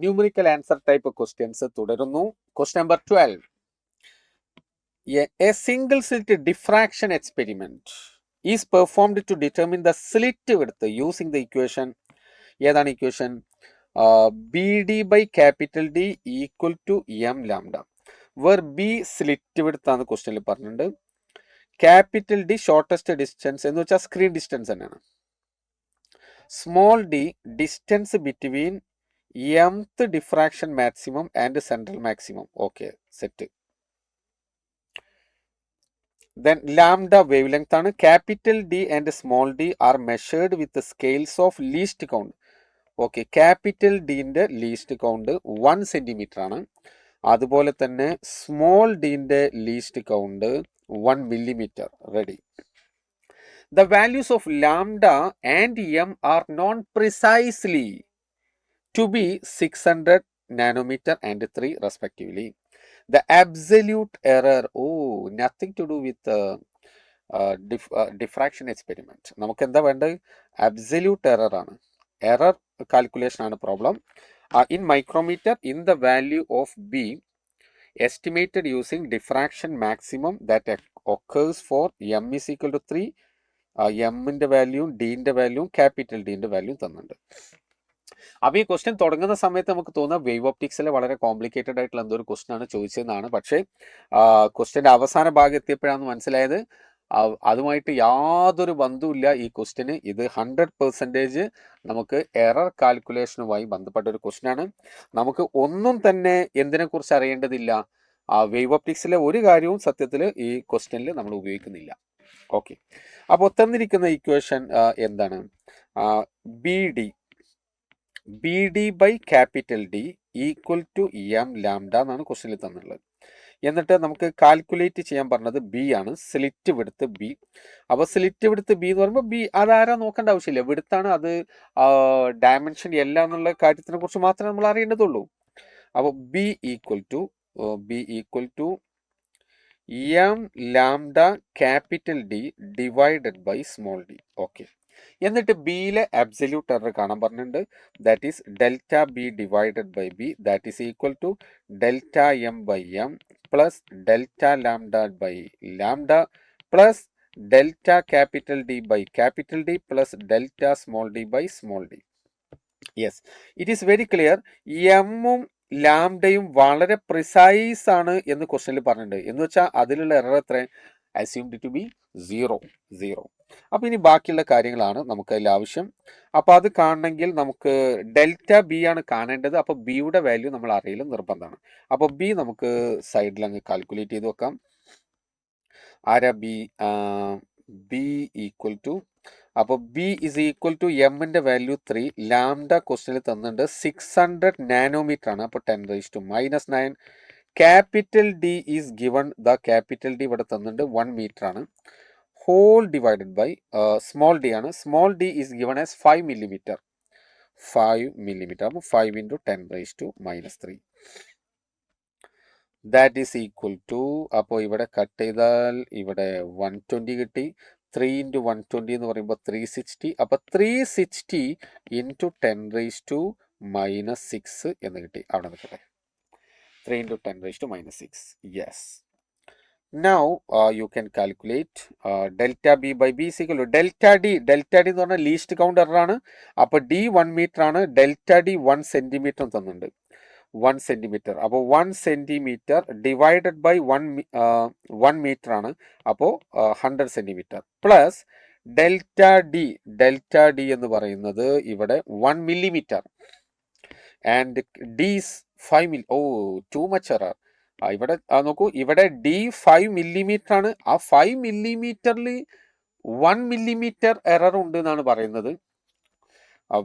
Numerical answer type questions തുടരുന്നു. Question number 12. A single slit diffraction experiment is performed to determine the slit width using the equation. ഏതാണ് equation? BD by capital D equal to M lambda, where B slit width ആണ് ക്വസ്റ്റ്യനിൽ പറഞ്ഞിട്ടുണ്ട്. Capital D shortest distance എന്ന് വെച്ചാൽ screen distance തന്നെയാണ്. Small D distance between mth diffraction maximum and central maximum. Okay, set. Then lambda wavelength ആണ്. Capital D and small D are measured with scales of least count. Okay, capital ഡിന്റെ least count 1 centimetre ആണ്. അതുപോലെ തന്നെ small ഡിന്റെ least count 1 millimeter. Ready. The values of lambda and m are known precisely to be 600 nanometer and 3 respectively. The absolute error, nothing to do with diffraction experiment. നമുക്ക് എന്താ വേണ്ടത്? absolute error ആണ്. error calculation ആണ് problem. In micrometer, in the value of B estimated using diffraction maximum that occurs for m is equal to 3, എമ്മിൻ്റെ വാല്യൂവും ഡിൻ്റെ വാല്യൂവും capital ഡിൻ്റെ വാല്യൂവും തന്നിട്ടുണ്ട്. അപ്പോൾ ഈ question തുടങ്ങുന്ന സമയത്ത് നമുക്ക് തോന്നുക വേവ് ഓപ്റ്റിക്സിലെ വളരെ കോംപ്ലിക്കേറ്റഡ് ആയിട്ടുള്ള എന്തോ ഒരു ക്വസ്റ്റ്യൻ ആണ് ചോദിച്ചതെന്നാണ്. പക്ഷേ ക്വസ്റ്റ്യൻ്റെ അവസാന ഭാഗം എത്തിയപ്പോഴാണ് മനസ്സിലായത് അതുമായിട്ട് യാതൊരു ബന്ധവുമില്ല ഈ ക്വസ്റ്റ്യന്. ഇത് 100% നമുക്ക് എറർ കാൽക്കുലേഷനുമായി ബന്ധപ്പെട്ട ഒരു ക്വസ്റ്റ്യൻ ആണ്. നമുക്ക് ഒന്നും തന്നെ എന്തിനെക്കുറിച്ച് അറിയേണ്ടതില്ല. വേവ് ഓപ്റ്റിക്സിലെ ഒരു കാര്യവും സത്യത്തിൽ ഈ ക്വസ്റ്റ്യനിൽ നമ്മൾ ഉപയോഗിക്കുന്നില്ല. ഓക്കെ, അപ്പോൾ തന്നിരിക്കുന്ന ഇക്വേഷൻ എന്താണ്? B D by capital D equal to M lambda എന്നാണ് ക്വസ്റ്റ്യനിൽ തന്നിട്ടുള്ളത്. എന്നിട്ട് നമുക്ക് കാൽക്കുലേറ്റ് ചെയ്യാൻ പറഞ്ഞത് ബി ആണ്, സ്ലിറ്റ് വിടുത്ത് ബി. അപ്പോൾ സ്ലിറ്റ് വിടുത്ത് ബി എന്ന് പറയുമ്പോൾ ബി അതാരാ നോക്കേണ്ട ആവശ്യമില്ല, വിടുത്താണ് അത്. ഡയമെൻഷൻ എല്ലാം എന്നുള്ള കാര്യത്തിനെ കുറിച്ച് മാത്രമേ നമ്മൾ അറിയേണ്ടതുള്ളൂ. അപ്പോൾ B equal to M lambda capital D divided by small D. Okay, എന്നിട്ട് ബിയിലെ അബ്സല്യൂട്ട് എറർ കാണാൻ പറഞ്ഞിട്ടുണ്ട്. That is delta B divided by B, that is equal to delta M by M plus delta lambda by lambda plus delta capital D by capital D plus delta small D by small D. Yes, it is very clear. എമ്മും ലാംഡയും വളരെ precise ആണ് എന്ന് ക്വസ്റ്റ്യനിൽ പറഞ്ഞിട്ടുണ്ട്. എന്ന് വെച്ചാൽ അതിലുള്ള എറർ എത്ര? Assumed to be 0. അപ്പോൾ ഇനി ബാക്കിയുള്ള കാര്യങ്ങളാണ് നമുക്ക് അതിൽ ആവശ്യം. അപ്പോൾ അത് കാണണമെങ്കിൽ നമുക്ക് ഡെൽറ്റ ബി ആണ് കാണേണ്ടത്. അപ്പോൾ ബിയുടെ വാല്യൂ നമ്മൾ അറിയില്ല, നിർബന്ധമാണ്. അപ്പോൾ ബി നമുക്ക് സൈഡിൽ അങ്ങ് കാൽക്കുലേറ്റ് ചെയ്ത് വെക്കാം. ആരാ ബി ഈക്വൽ ടു, അപ്പോൾ ബി ഇസ് ഈക്വൽ ടു എമ്മിൻ്റെ വാല്യൂ 3, ലാംഡ ക്വസ്റ്റ്യനിൽ തന്നിട്ടുണ്ട് 600 നാനോമീറ്റർ ആണ്. അപ്പോൾ 10⁻⁻⁹. Capital D is given, capital D ഇവിടെ തന്നിട്ടുണ്ട് 1 മീറ്റർ ആണ്. Whole divided by small D ആണ്. Small D is given as 5 millimeter. 5 millimeter. അപ്പോൾ 5 × 10⁻⁻3. ദാറ്റ് ഈസ് ഈക്വൽ ടു, അപ്പോൾ ഇവിടെ കട്ട് ചെയ്താൽ ഇവിടെ 120 കിട്ടി. 3 × 120 എന്ന് പറയുമ്പോൾ 360. അപ്പോൾ 360 × 10⁻⁻6 എന്ന് കിട്ടി. അവിടെ നിൽക്കട്ടെ, 3 × 10⁻⁻6. Yes. Now you can calculate delta b by b is equal to delta d എന്ന് പറഞ്ഞാൽ ലീസ്റ്റ് കൗണ്ട് എറർ ആണ്. അപ്പോൾ d 1 മീറ്റർ ആണ്, ഡെൽറ്റ ഡി 1 സെന്റിമീറ്റർ തന്നിട്ടുണ്ട്. 1 സെന്റിമീറ്റർ. അപ്പോൾ 1 സെന്റിമീറ്റർ ഡിവൈഡഡ് ബൈ 1 മീറ്റർ ആണ്. അപ്പോൾ 100 സെന്റിമീറ്റർ പ്ലസ് ഡെൽറ്റ ഡി എന്ന് പറയുന്നത് ഇവിടെ 1 millimeter and d is 5 milli. Too much error. ഇവിടെ നോക്കൂ, ഇവിടെ d 5 millimeter ആണ്. ആ 5 millimeterൽ 1 millimeter എറർ ഉണ്ട് എന്നാണ് പറയുന്നത്.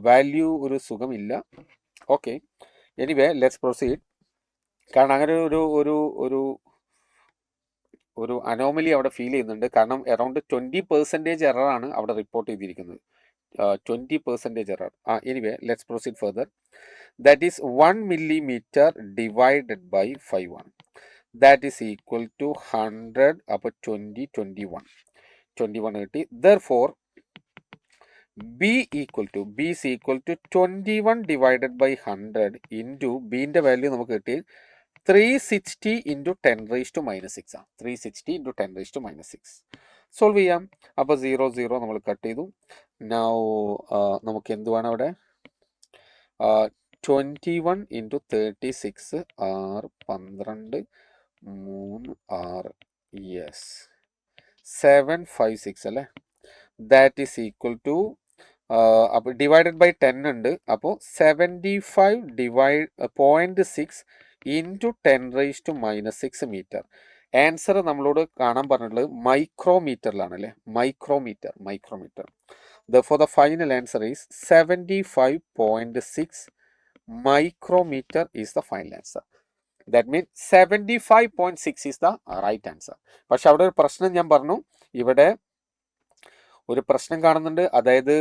വാല്യൂ ഒരു സുഖമില്ല. Okay, anyway let's proceed. കാരണം അങ്ങനെ ഒരു അനോമലി അവിടെ ഫീൽ ചെയ്യുന്നുണ്ട്. കാരണം അറൗണ്ട് 20% എററാണ് അവിടെ റിപ്പോർട്ട് ചെയ്തിരിക്കുന്നത്. 20% error. Anyway let's proceed further. That is 1 millimeter ഡിവൈഡഡ് ബൈ 5 ആണ്. That is equal to 100. അപ്പോൾ 21 കിട്ടി. Therefore B is equal to 21 divided by 100 into ബിൻ്റെ വാല്യൂ നമുക്ക് കിട്ടി 360 into 10 raised to minus 6 ആണ്. 360 into 10 raised to minus 6. Solve ചെയ്യാം. അപ്പോൾ 0 0 നമ്മൾ കട്ട് ചെയ്തു. നൗ നമുക്ക് എന്തുവാണ് അവിടെ 21 into 36 6 12 3 6 യെസ് 756 അല്ലേ. ദാറ്റ് ഈസ് ഈക്വൽ ടു അപ്പോൾ ഡിവൈഡഡ് ബൈ 10 ഉണ്ട്. അപ്പോൾ 75.6 into 10 raise to minus 6 metre. Answer നമ്മളോട് കാണാൻ പറഞ്ഞിട്ടുള്ളത് മൈക്രോമീറ്ററിലാണ് അല്ലേ. Micrometre. Therefore, the final answer is 75.6 micrometer is the final answer. That means 75.6 is the right answer. പക്ഷെ അവിടെ ഒരു പ്രശ്നം ഞാൻ പറഞ്ഞു. ഇവിടെ ഒരു പ്രശ്നം കാണുന്നുണ്ട്. അതായത്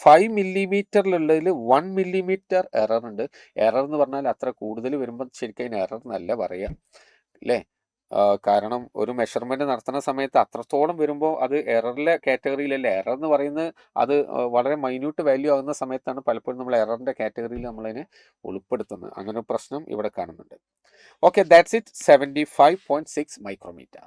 5 മില്ലിമീറ്ററിലുള്ളതിൽ 1 മില്ലിമീറ്റർ എറർ ഉണ്ട്. എറർ എന്ന് പറഞ്ഞാൽ അത്ര കൂടുതൽ വരുമ്പോൾ ശരിക്കും അതിന് എറർ എന്നല്ല പറയുക അല്ലേ. കാരണം ഒരു മെഷർമെൻറ്റ് നടത്തുന്ന സമയത്ത് അത്രത്തോളം വരുമ്പോൾ അത് എററിലെ കാറ്റഗറിയിലല്ല. എറർ എന്ന് പറയുന്നത് അത് വളരെ മൈന്യൂട്ട് വാല്യൂ ആകുന്ന സമയത്താണ് പലപ്പോഴും നമ്മൾ എററിൻ്റെ കാറ്റഗറിയിൽ നമ്മളതിനെ ഉൾപ്പെടുത്തുന്നത്. അങ്ങനെ ഒരു പ്രശ്നം ഇവിടെ കാണുന്നുണ്ട്. Okay, that's it. 75.6 മൈക്രോമീറ്റർ.